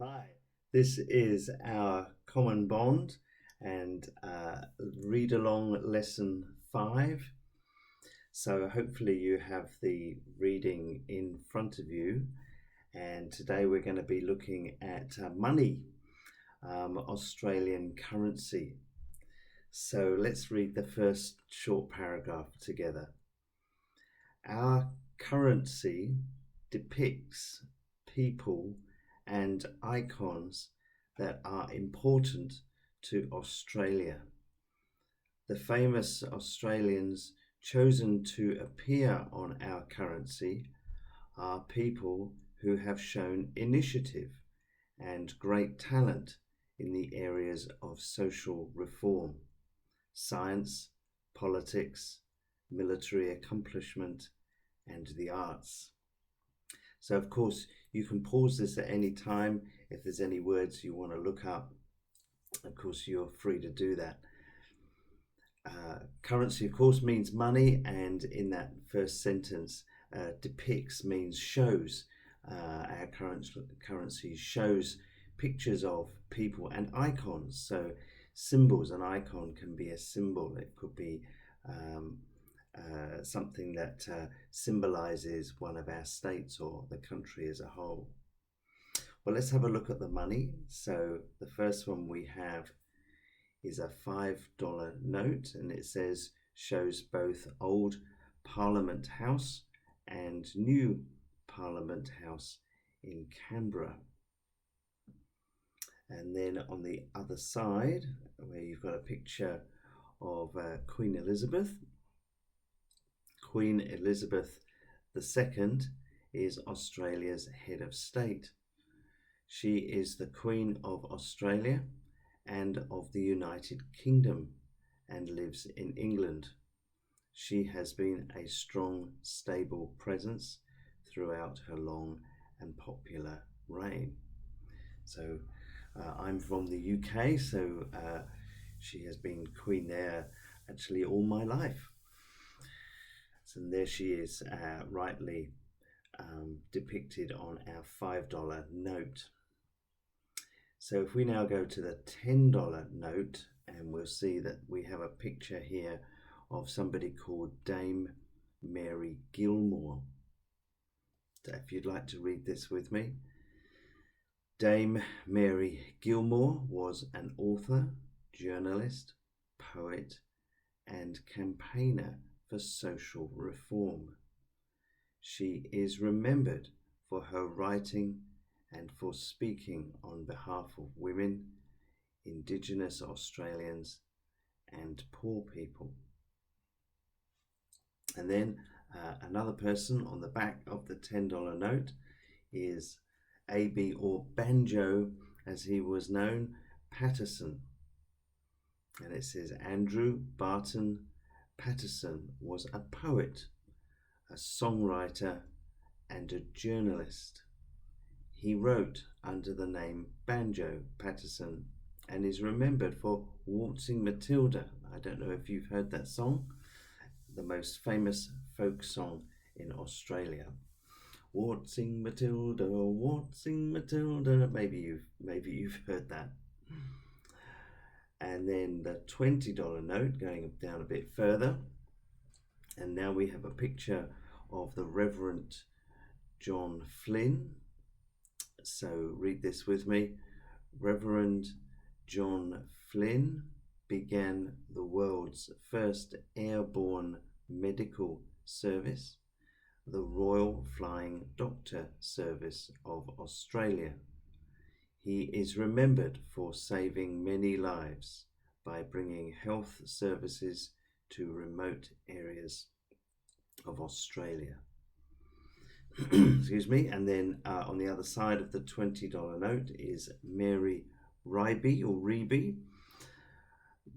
Hi, this is our common bond and read along lesson 5. So, hopefully, you have the reading in front of you. And today we're going to be looking at money, Australian currency. So, let's read the first short paragraph together. Our currency depicts people and icons that are important to Australia. The famous Australians chosen to appear on our currency are people who have shown initiative and great talent in the areas of social reform, science, politics, military accomplishment, and the arts. So, of course, you can pause this at any time. If there's any words you want to look up, of course, you're free to do that. Currency, of course, means money, and in that first sentence, depicts means shows. Our currency shows pictures of people and icons. So, symbols, an icon can be a symbol, it could be something that symbolizes one of our states or the country as a whole. Well, let's have a look at the money. So the first one we have is a $5 note, and it shows both old Parliament House and new Parliament House in Canberra. And then on the other side, where you've got a picture of Queen Elizabeth. Queen Elizabeth II is Australia's head of state. She is the Queen of Australia and of the United Kingdom and lives in England. She has been a strong, stable presence throughout her long and popular reign. So I'm from the UK, so she has been Queen there actually all my life. And there she is, rightly depicted on our $5 note. So if we now go to the $10 note, and we'll see that we have a picture here of somebody called Dame Mary Gilmore. So if you'd like to read this with me. Dame Mary Gilmore was an author, journalist, poet, and campaigner for social reform. She is remembered for her writing and for speaking on behalf of women, Indigenous Australians, and poor people. And then another person on the back of the $10 note is A.B. or Banjo, as he was known, Paterson. And it says Andrew Barton Paterson was a poet, a songwriter, and a journalist. He wrote under the name Banjo Paterson and is remembered for Waltzing Matilda. I don't know if you've heard that song, the most famous folk song in Australia. Waltzing Matilda, waltzing Matilda. Maybe you've heard that. And then the $20 note, going down a bit further, and now we have a picture of the Reverend John Flynn. So read this with me. Reverend John Flynn began the world's first airborne medical service, the Royal Flying Doctor Service of Australia. He is remembered for saving many lives by bringing health services to remote areas of Australia. Excuse me. And then on the other side of the $20 note is Mary Ryby or Ryby.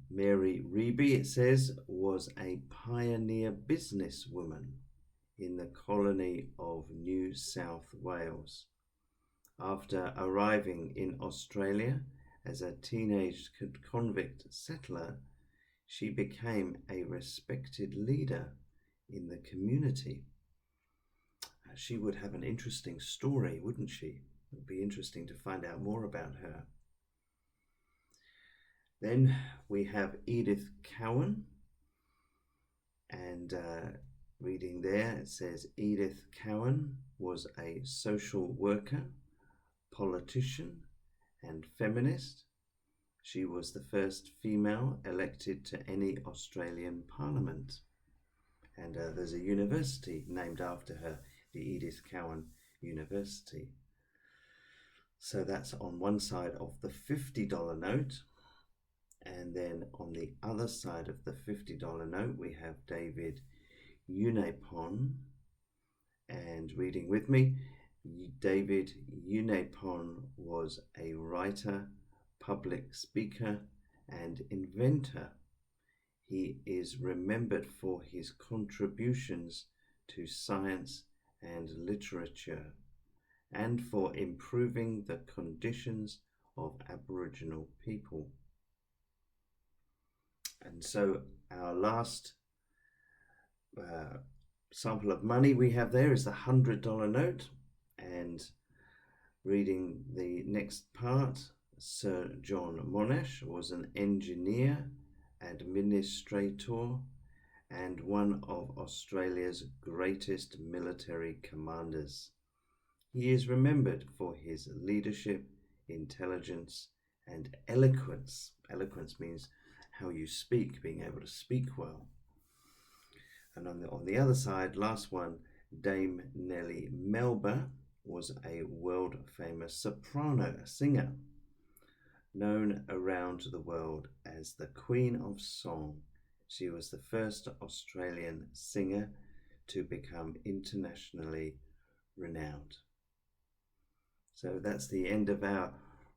Mary Ryby, it says, was a pioneer businesswoman in the colony of New South Wales. After arriving in Australia as a teenage convict settler, she became a respected leader in the community. She would have an interesting story, wouldn't she? It'll be interesting to find out more about her. Then we have Edith Cowan, and reading there it says Edith Cowan was a social worker, politician, and feminist. She was the first female elected to any Australian parliament. And there's a university named after her, the Edith Cowan University. So that's on one side of the $50 note. And then on the other side of the $50 note, we have David Yunapon. And reading with me, David Yunapon was a writer, public speaker, and inventor. He is remembered for his contributions to science and literature, and for improving the conditions of Aboriginal people. And so our last sample of money we have there is the $100 note. And reading the next part, Sir John Monash was an engineer, administrator, and one of Australia's greatest military commanders. He is remembered for his leadership, intelligence, and eloquence. Eloquence means how you speak, being able to speak well. And on the other side, last one, Dame Nellie Melba was a world-famous soprano, a singer, known around the world as the Queen of Song. She was the first Australian singer to become internationally renowned. So that's the end of our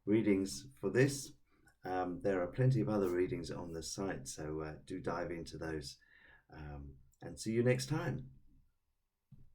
readings for this. There are plenty of other readings on the site, so do dive into those. And see you next time.